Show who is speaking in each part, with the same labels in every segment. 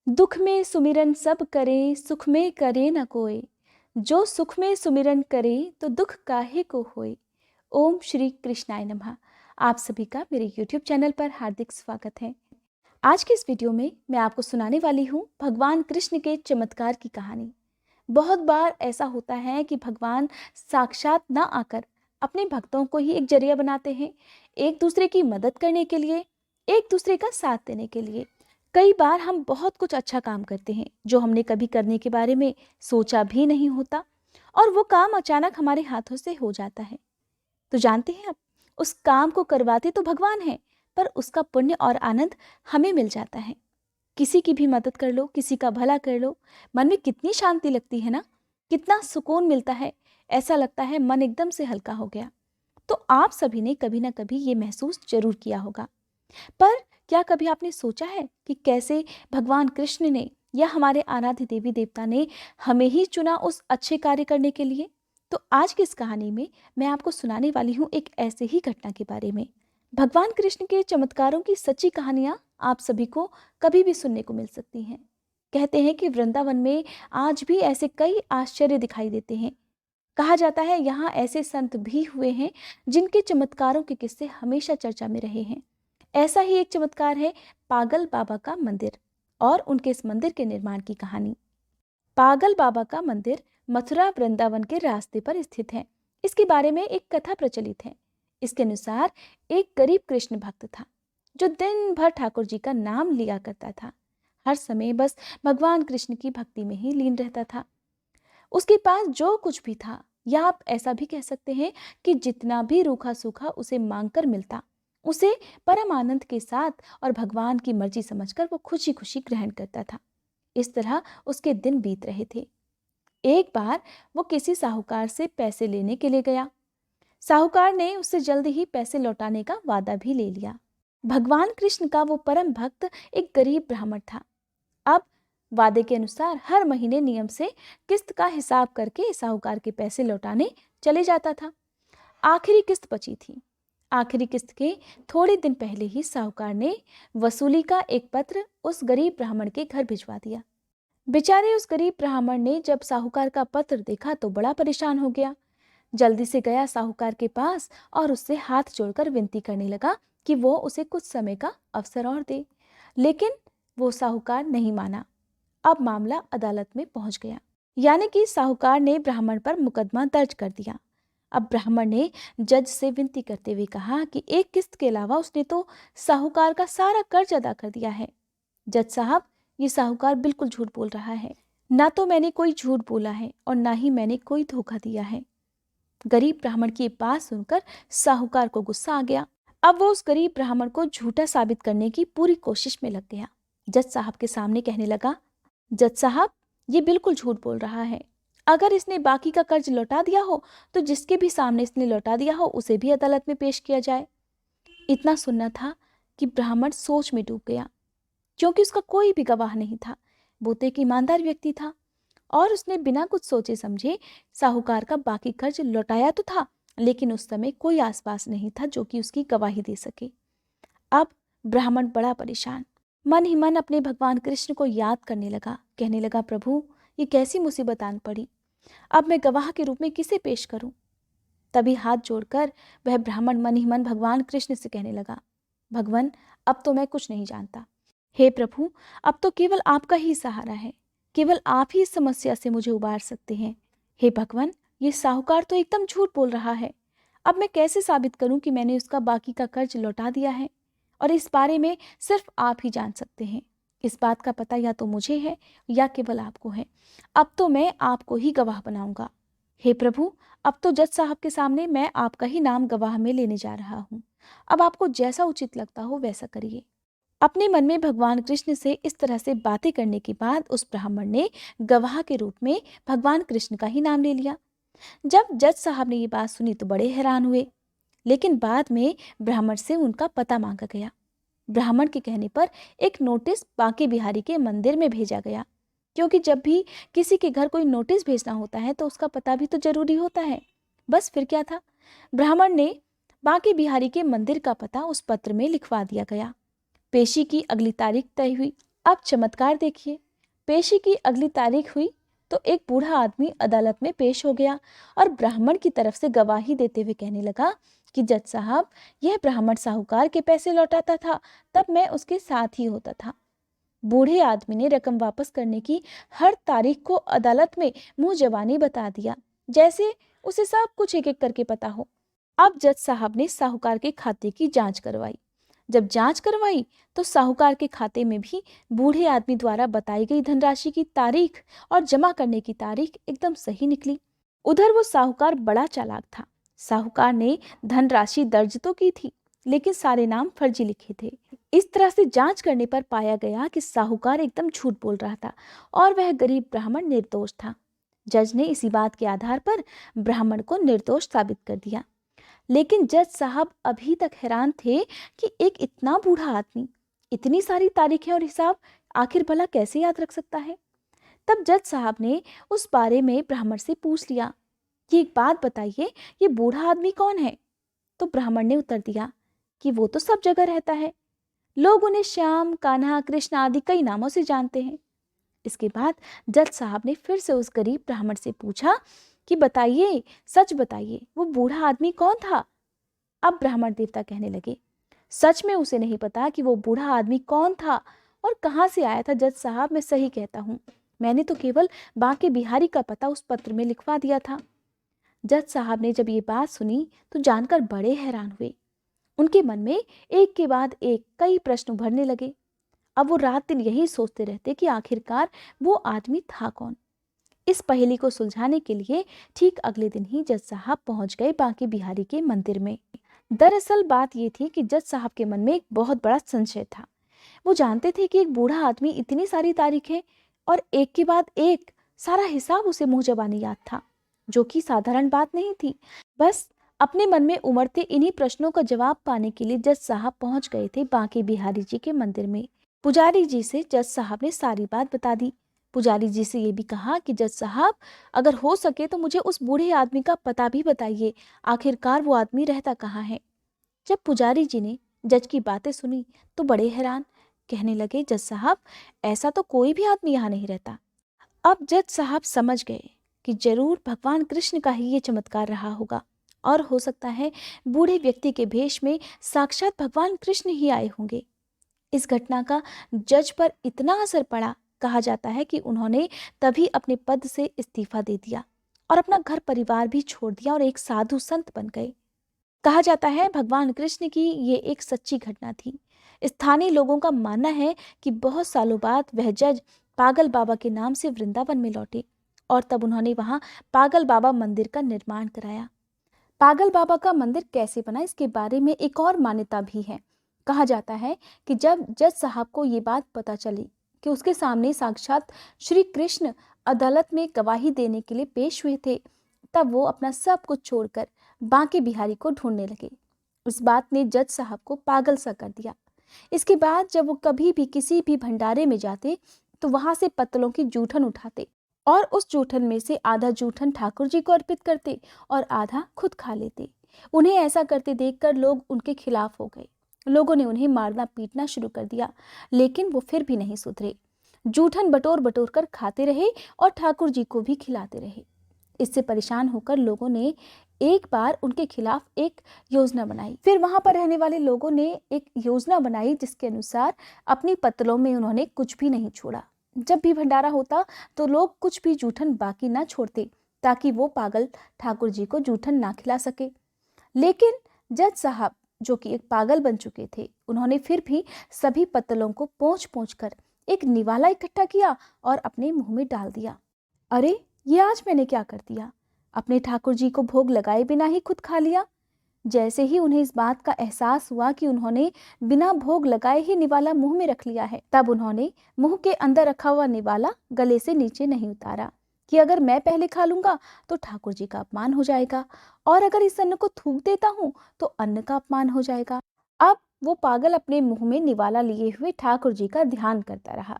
Speaker 1: दुख में सुमिरन सब करे, सुख में करे न कोई। जो सुख में सुमिरन करे तो दुख काहे को होए। ओम श्री कृष्णाय नमः। आप सभी का मेरे YouTube चैनल पर हार्दिक स्वागत है। आज के इस वीडियो में मैं आपको सुनाने वाली हूँ भगवान कृष्ण के चमत्कार की कहानी। बहुत बार ऐसा होता है कि भगवान साक्षात न आकर अपने भक्तों को ही एक जरिया बनाते हैं, एक दूसरे की मदद करने के लिए, एक दूसरे का साथ देने के लिए। कई बार हम बहुत कुछ अच्छा काम करते हैं जो हमने कभी करने के बारे में सोचा भी नहीं होता, और वो काम अचानक हमारे हाथों से हो जाता है। तो जानते हैं आप, उस काम को करवाते तो भगवान हैं, पर उसका पुण्य और आनंद हमें मिल जाता है। किसी की भी मदद कर लो, किसी का भला कर लो, मन में कितनी शांति लगती है ना, कितना सुकून मिलता है। ऐसा लगता है मन एकदम से हल्का हो गया। तो आप सभी ने कभी ना कभी ये महसूस जरूर किया होगा। पर क्या कभी आपने सोचा है कि कैसे भगवान कृष्ण ने या हमारे आराध्य देवी देवता ने हमें ही चुना उस अच्छे कार्य करने के लिए? तो आज की इस कहानी में मैं आपको सुनाने वाली हूँ एक ऐसे ही घटना के बारे में। भगवान कृष्ण के चमत्कारों की सच्ची कहानियां आप सभी को कभी भी सुनने को मिल सकती हैं। कहते हैं कि वृंदावन में आज भी ऐसे कई आश्चर्य दिखाई देते हैं। कहा जाता है यहाँ ऐसे संत भी हुए हैं जिनके चमत्कारों के किस्से हमेशा चर्चा में रहे हैं। ऐसा ही एक चमत्कार है पागल बाबा का मंदिर और उनके इस मंदिर के निर्माण की कहानी। पागल बाबा का मंदिर मथुरा वृंदावन के रास्ते पर स्थित है। इसके बारे में एक कथा प्रचलित है। इसके अनुसार एक गरीब कृष्ण भक्त था जो दिन भर ठाकुर जी का नाम लिया करता था। हर समय बस भगवान कृष्ण की भक्ति में ही लीन रहता था। उसके पास जो कुछ भी था, या आप ऐसा भी कह सकते हैं कि जितना भी रूखा सूखा उसे मांगकर मिलता, उसे परम आनंद के साथ और भगवान की मर्जी समझकर वो खुशी खुशी ग्रहण करता था। इस तरह उसके दिन बीत रहे थे। एक बार वो किसी साहूकार से पैसे लेने के लिए गया। साहूकार ने उससे जल्दी ही पैसे लौटाने का वादा भी ले लिया। भगवान कृष्ण का वो परम भक्त एक गरीब ब्राह्मण था। अब वादे के अनुसार हर महीने नियम से किस्त का हिसाब करके साहूकार के पैसे लौटाने चले जाता था। आखिरी किस्त बची थी। आखिरी किस्त के थोड़े दिन पहले ही साहूकार ने वसूली का एक पत्र उस गरीब ब्राह्मण के घर भिजवा दिया। बेचारे उस गरीब ब्राह्मण ने जब साहूकार का पत्र देखा तो बड़ा परेशान हो गया। जल्दी से गया साहूकार के पास और उससे हाथ जोड़कर विनती करने लगा कि वो उसे कुछ समय का अवसर और दे। लेकिन वो साहूकार नहीं माना। अब मामला अदालत में पहुंच गया, यानी कि साहूकार ने ब्राह्मण पर मुकदमा दर्ज कर दिया। अब ब्राह्मण ने जज से विनती करते हुए कहा कि एक किस्त के अलावा उसने तो साहूकार का सारा कर्ज अदा कर दिया है। जज साहब, ये साहूकार बिल्कुल झूठ बोल रहा है। ना तो मैंने कोई झूठ बोला है और ना ही मैंने कोई धोखा दिया है। गरीब ब्राह्मण की बात सुनकर साहूकार को गुस्सा आ गया। अब वो उस गरीब ब्राह्मण को झूठा साबित करने की पूरी कोशिश में लग गया। जज साहब के सामने कहने लगा, जज साहब, ये बिल्कुल झूठ बोल रहा है। अगर इसने बाकी का कर्ज लौटा दिया हो तो जिसके भी सामने इसने लौटा दिया हो उसे भी अदालत में पेश किया जाए। इतना सुनना था कि ब्राह्मण सोच में डूब गया, क्योंकि उसका कोई भी गवाह नहीं था। वो तो एक ईमानदार व्यक्ति था और उसने बिना कुछ सोचे समझे साहूकार का बाकी कर्ज लौटाया तो था, लेकिन उस समय कोई आसपास नहीं था जो कि उसकी गवाही दे सके। अब ब्राह्मण बड़ा परेशान मन ही मन अपने भगवान कृष्ण को याद करने लगा। कहने लगा, प्रभु, ये कैसी मुसीबत आन पड़ी। अब मैं गवाह के रूप में किसे पेश करूं? तभी हाथ जोड़कर वह ब्राह्मण मन ही मन भगवान कृष्ण से कहने लगा, भगवान, अब तो मैं कुछ नहीं जानता। हे प्रभु, अब तो केवल आपका ही सहारा है। केवल आप ही इस समस्या से मुझे उबार सकते हैं। हे भगवान, ये साहूकार तो एकदम झूठ बोल रहा है। अब मैं कैसे साबित करूं कि मैंने उसका बाकी का कर्ज लौटा दिया है? और इस बारे में सिर्फ आप ही जान सकते हैं। इस बात का पता या तो मुझे है या केवल आपको है। अब तो मैं आपको ही गवाह बनाऊंगा। हे प्रभु, अब तो जज साहब के सामने मैं आपका ही नाम गवाह में लेने जा रहा हूँ। अब आपको जैसा उचित लगता हो वैसा करिए। अपने मन में भगवान कृष्ण से इस तरह से बातें करने के बाद उस ब्राह्मण ने गवाह के रूप में भगवान कृष्ण का ही नाम ले लिया। जब जज साहब ने ये बात सुनी तो बड़े हैरान हुए, लेकिन बाद में ब्राह्मण से उनका पता मांगा गया। ब्राह्मण के कहने पर एक नोटिस बांके बिहारी के मंदिर में भेजा गया, क्योंकि जब भी किसी के घर कोई नोटिस भेजना होता है तो उसका पता भी तो जरूरी होता है। बस फिर क्या था, ब्राह्मण ने बांके बिहारी के मंदिर का पता उस पत्र में लिखवा दिया गया। पेशी की अगली तारीख तय हुई अब चमत्कार देखिए। पेशी की अगली तारीख हुई तो एक बूढ़ा आदमी अदालत में पेश हो गया और ब्राह्मण की तरफ से गवाही देते हुए कहने लगा कि जज साहब, यह ब्राह्मण साहूकार के पैसे लौटाता था, तब मैं उसके साथ ही होता था। बूढ़े आदमी ने रकम वापस करने की हर तारीख को अदालत में मुंह जबानी बता दिया, जैसे उसे सब कुछ एक एक करके पता हो। अब जज साहब ने साहूकार के खाते की जांच करवाई। जब जांच करवाई तो साहूकार के खाते में भी बूढ़े आदमी द्वारा बताई गई धनराशि की तारीख और जमा करने की तारीख एकदम सही निकली। उधर वो साहूकार बड़ा चालाक था। साहूकार ने धनराशि दर्ज तो की थी, लेकिन सारे नाम फर्जी लिखे थे। इस तरह से जांच करने पर पाया गया कि साहूकार एकदम झूठ बोल रहा था और वह गरीब ब्राह्मण निर्दोष था। जज ने इसी बात के आधार पर ब्राह्मण को निर्दोष साबित कर दिया। लेकिन जज साहब अभी तक हैरान थे कि एक इतना बूढ़ा आदमी इतनी सारी तारीखें और हिसाब आखिर भला कैसे याद रख सकता है। तब जज साहब ने उस बारे में ब्राह्मण से पूछ लिया कि एक बात बताइए, ये बूढ़ा आदमी कौन है। तो ब्राह्मण ने उत्तर दिया कि वो तो सब जगह रहता है, लोग उन्हें श्याम, कान्हा, कृष्ण आदि कई नामों से जानते हैं। इसके बाद जज साहब ने फिर से उस गरीब ब्राह्मण से पूछा कि बताइए, सच बताइए, वो बूढ़ा आदमी कौन था। अब ब्राह्मण देवता कहने लगे, सच में उसे नहीं पता कि वो बूढ़ा आदमी कौन था और कहाँ से आया था। जज साहब, मैं सही कहता हूँ, मैंने तो केवल बांके बिहारी का पता उस पत्र में लिखवा दिया था। जज साहब ने जब ये बात सुनी तो जानकर बड़े हैरान हुए। उनके मन में एक के बाद एक कई प्रश्न उभरने लगे। अब वो रात दिन यही सोचते रहते कि आखिरकार वो आदमी था कौन। इस पहेली को सुलझाने के लिए ठीक अगले दिन ही जज साहब पहुंच गए बांके बिहारी के मंदिर में। दरअसल बात ये थी कि जज साहब के मन में एक बहुत बड़ा संशय था। वो जानते थे कि एक बूढ़ा आदमी इतनी सारी तारीखें और एक के बाद एक सारा हिसाब उसे मुंह जबानी याद था, जो कि साधारण बात नहीं थी। बस अपने मन में उमड़ते इन्हीं प्रश्नों का जवाब पाने के लिए जज साहब पहुंच गए थे बांके बिहारी जी के मंदिर में। पुजारी जी से जज साहब ने सारी बात बता दी। पुजारी जी से ये भी कहा कि जज साहब, अगर हो सके तो मुझे उस बूढ़े आदमी का पता भी बताइए, आखिरकार वो आदमी रहता कहाँ है। जब पुजारी जी ने जज की बातें सुनी तो बड़े हैरान, कहने लगे, जज साहब, ऐसा तो कोई भी आदमी यहाँ नहीं रहता। अब जज साहब समझ गए कि जरूर भगवान कृष्ण का ही ये चमत्कार रहा होगा और हो सकता है बूढ़े व्यक्ति के भेष में साक्षात भगवान कृष्ण ही आए होंगे। इस घटना का जज पर इतना असर पड़ा, कहा जाता है कि उन्होंने तभी अपने पद से इस्तीफा दे दिया और अपना घर परिवार भी छोड़ दिया और एक साधु संत बन गए। कहा जाता है भगवान कृष्ण की ये एक सच्ची घटना थी। स्थानीय लोगों का मानना है कि बहुत सालों बाद वह जज पागल बाबा के नाम से वृंदावन में लौटे और तब उन्होंने वहां पागल बाबा मंदिर का निर्माण कराया। पागल बाबा का मंदिर कैसे बना, इसके बारे में एक और मान्यता भी है। कहा जाता है कि जब जज साहब को ये बात पता चली कि उसके सामने साक्षात श्री कृष्ण अदालत में गवाही देने के लिए पेश हुए थे, तब वो अपना सब कुछ छोड़कर बांके बिहारी को ढूंढने लगे। उस बात ने जज साहब को पागल सा कर दिया। इसके बाद जब वो कभी भी किसी भी भंडारे में जाते तो वहां से पत्तलों की जूठन उठाते और उस जूठन में से आधा जूठन ठाकुर जी को अर्पित करते और आधा खुद खा लेते। उन्हें ऐसा करते देखकर लोग उनके खिलाफ हो गए। लोगों ने उन्हें मारना पीटना शुरू कर दिया, लेकिन वो फिर भी नहीं सुधरे। जूठन बटोर बटोर कर खाते रहे और ठाकुर जी को भी खिलाते रहे। इससे परेशान होकर लोगों ने एक बार उनके खिलाफ एक योजना बनाई। फिर वहां पर रहने वाले लोगों ने एक योजना बनाई जिसके अनुसार अपनी पत्तलों में उन्होंने कुछ भी नहीं छोड़ा। जब भी भंडारा होता तो लोग कुछ भी जूठन बाकी ना छोड़ते ताकि वो पागल ठाकुर जी को जूठन ना खिला सके। लेकिन जज साहब, जो कि एक पागल बन चुके थे, उन्होंने फिर भी सभी पत्तलों को पोंछ पोंछ कर एक निवाला इकट्ठा किया और अपने मुंह में डाल दिया। अरे, ये आज मैंने क्या कर दिया, अपने ठाकुर जी को भोग लगाए बिना ही खुद खा लिया। जैसे ही उन्हें इस बात का एहसास हुआ कि उन्होंने बिना भोग लगाए ही निवाला मुंह में रख लिया है, तब उन्होंने मुंह के अंदर रखा हुआ निवाला गले से नीचे नहीं उतारा कि अगर मैं पहले खा लूंगा तो ठाकुर जी का अपमान हो जाएगा और अगर इस अन्न को थूक देता हूं तो अन्न का अपमान हो जाएगा। अब वो पागल अपने मुंह में निवाला लिए हुए ठाकुर जी का ध्यान करता रहा।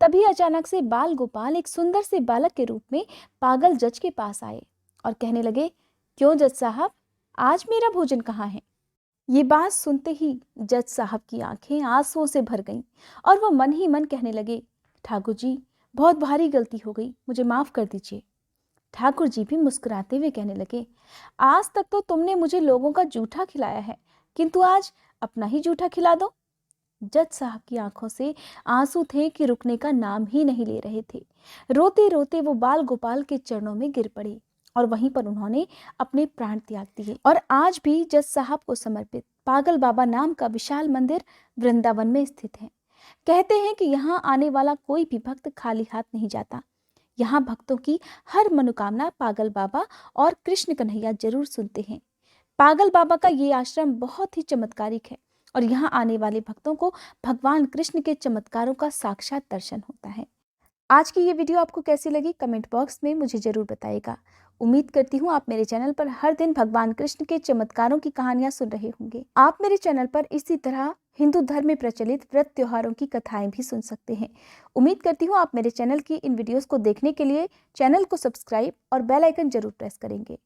Speaker 1: तभी अचानक से बाल गोपाल एक सुंदर से बालक के रूप में पागल जज के पास आए और कहने लगे, क्यों जज साहब, आज मेरा भोजन कहाँ है। ये बात सुनते ही जज साहब की आंखें आंसुओं से भर गईं और वो मन ही मन कहने लगे, ठाकुर जी, बहुत भारी गलती हो गई, मुझे माफ कर दीजिए। ठाकुर जी भी मुस्कुराते हुए कहने लगे, आज तक तो तुमने मुझे लोगों का जूठा खिलाया है, किंतु आज अपना ही जूठा खिला दो। जज साहब की आंखों से आंसू थे कि रुकने का नाम ही नहीं ले रहे थे। रोते रोते वो बाल गोपाल के चरणों में गिर पड़े और वहीं पर उन्होंने अपने प्राण त्याग दिए। और आज भी जज साहब को समर्पित पागल बाबा नाम का विशाल मंदिर वृंदावन में स्थित है। कहते हैं कि यहाँ आने वाला कोई भी भक्त खाली हाथ नहीं जाता। यहाँ भक्तों की हर मनोकामना पागल बाबा और कृष्ण कन्हैया जरूर सुनते हैं। पागल बाबा का ये आश्रम बहुत ही चमत्कारिक है और यहाँ आने वाले भक्तों को भगवान कृष्ण के चमत्कारों का साक्षात दर्शन होता है। आज की ये वीडियो आपको कैसी लगी कमेंट बॉक्स में मुझे जरूर बताइएगा। उम्मीद करती हूँ आप मेरे चैनल पर हर दिन भगवान कृष्ण के चमत्कारों की कहानियां सुन रहे होंगे। आप मेरे चैनल पर इसी तरह हिंदू धर्म में प्रचलित व्रत त्योहारों की कथाएं भी सुन सकते हैं। उम्मीद करती हूँ आप मेरे चैनल की इन वीडियोस को देखने के लिए चैनल को सब्सक्राइब और बेल आइकन जरूर प्रेस करेंगे।